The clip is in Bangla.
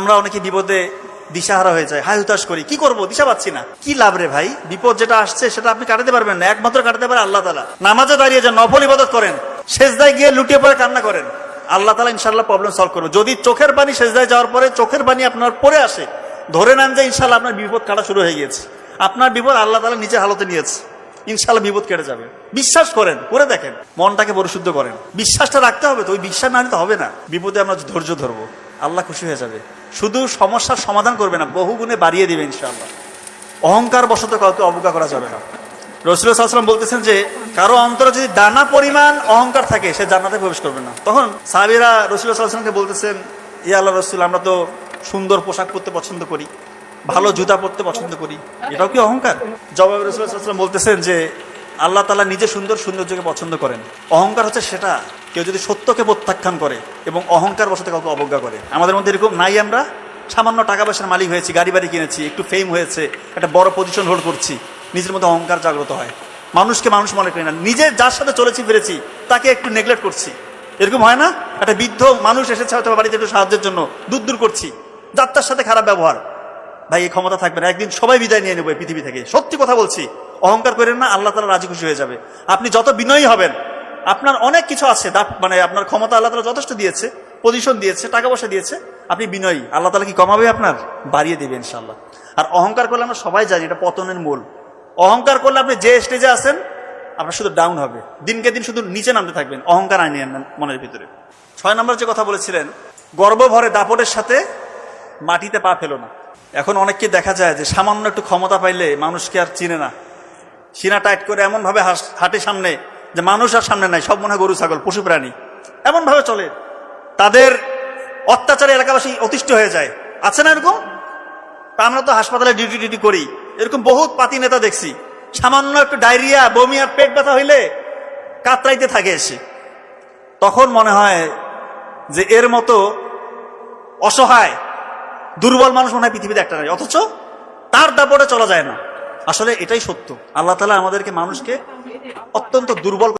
আমরা অনেকে বিপদে দিশাহারা হয়ে যায়, হাই হুতাশ করি, কি করব, দিশা পাচ্ছি না। কি লাভ রে ভাই? বিপদ যেটা আসছে সেটা আপনি কাটাতে পারবেন না, একমাত্র কাটাতে পারে আল্লাহ তাআলা। নামাজে দাঁড়িয়ে যান, নফল ইবাদত করেন, সেজদায় গিয়ে লুটিয়ে পড়ে কান্না করেন, আল্লাহ তাআলা ইনশাআল্লাহ প্রবলেম সলভ করবে। যদি চোখের পানি সেজদায় যাওয়ার পরে চোখের পানি আপনার পড়ে আসে, ধরে নেন যে ইনশাআল্লাহ আপনার বিপদ কাটা শুরু হয়ে গিয়েছে, আপনার বিপদ আল্লাহ তাআলা নিজের হালতে নিয়েছে, ইনশাআল্লাহ বিপদ কেটে যাবে। বিশ্বাস করেন, করে দেখেন, মনটাকে পরিশুদ্ধ করেন। বিশ্বাসটা রাখতে হবে তো, ওই বিশ্বাস না নিতে হবে না। বিপদে আমরা ধৈর্য ধরবো, আল্লাহ খুশি হয়ে যাবে। শুধু সমস্যার সমাধান করবে না, বহু গুণে বাড়িয়ে দিবে ইনশাআল্লাহ। অহংকার বশত কাউকে অবজ্ঞা করা যাবে না। রাসূলুল্লাহ সাল্লাল্লাহু আলাইহি ওয়াসাল্লাম বলতেছেন যে কারো অন্তরে যদি দানা পরিমাণ অহংকার থাকে, সে জান্নাতে প্রবেশ করবে না। তখন সাহাবীরা রাসূলুল্লাহ সাল্লাল্লাহু আলাইহি ওয়াসাল্লামকে বলতেছেন, ইয়া আল্লাহর রাসূল, আমরা তো সুন্দর পোশাক পরতে পছন্দ করি, ভালো জুতা পরতে পছন্দ করি, এটাও কি অহংকার? জবাবে রাসূলুল্লাহ সাল্লাল্লাহু আলাইহি ওয়াসাল্লাম বলতেছেন যে আল্লাহ তাআলা নিজে সৌন্দর্যকে পছন্দ করেন। অহংকার হচ্ছে সেটা, কেউ যদি সত্যকে প্রত্যাখ্যান করে এবং অহংকার বশত কাউকে অবজ্ঞা করে। আমাদের মধ্যে এরকম নাই? আমরা সামান্য টাকা পয়সার মালিক হয়েছি, গাড়ি বাড়ি কিনেছি, একটু ফেম হয়েছে, একটা বড় পজিশন হোল্ড করছি, নিজের মধ্যে অহংকার জাগ্রত হয়, মানুষকে মানুষ মনে করি না, নিজে যার সাথে চলেছি ফিরেছি তাকে একটু নেগলেক্ট করছি। এরকম হয় না? একটা বৃদ্ধ মানুষ এসেছে হয়তো বাড়িতে একটু সাহায্যের জন্য, দূর করছি, যাত্রার সাথে খারাপ ব্যবহার। ভাই, এই ক্ষমতা থাকবে না, একদিন সবাই বিদায় নিয়ে নেবো এই পৃথিবী থেকে। সত্যি কথা বলছি, অহংকার করেন না, আল্লাহ তাআলা রাজি খুশি হয়ে যাবে। আপনি যত বিনয়ী হবেন, আপনার অনেক কিছু আছে, মানে আপনার ক্ষমতা আল্লাহ তাআলা যথেষ্ট দিয়েছে, পজিশন দিয়েছে, টাকা পয়সা দিয়েছে, আপনি বিনয়ী, আল্লাহ তাআলা কি কমাবে? আপনার বাড়িয়ে দেবে ইনশাআল্লাহ। আর অহংকার করলে আমরা সবাই জানি এটা পতনের মূল। অহংকার করলে আপনি যে স্টেজে আছেন আপনার শুধু ডাউন হবে, দিনকে দিন শুধু নিচে নামতে থাকবেন, অহংকার আনিয়ে আনেন মনের ভিতরে। 6 নম্বর যে কথা বলেছিলেন, গর্ব ভরে দাপটের সাথে মাটিতে পা ফেলো না। এখন অনেককে দেখা যায় যে সামান্য একটু ক্ষমতা পাইলে মানুষকে আর চিনে না, সিনা টাইট করে এমন ভাবে হাঁটে সামনে যে মানুষ আর সামনে নাই, সব মনে হয় গরু ছাগল পশু প্রাণী, এমন ভাবে চলে। তাদের অত্যাচারে এলাকাবাসী অতিষ্ঠ হয়ে যায়, আছে না এরকম? আমরা তো হাসপাতালে ডিউটি করি, এরকম বহুত পাতি নেতা দেখছি, সামান্য একটু ডায়রিয়া, বমি আর পেট ব্যথা হইলে কাতরাইতে থাকে এসে। তখন মনে হয় যে এর মতো অসহায় দুর্বল মানুষ মনে হয় পৃথিবীতে একটা নাই, অথচ তার দাপটে চলা যায় না। আসলে এটাই সত্য, আল্লাহ তাআলা আমাদেরকে, মানুষকে অত্যন্ত দুর্বল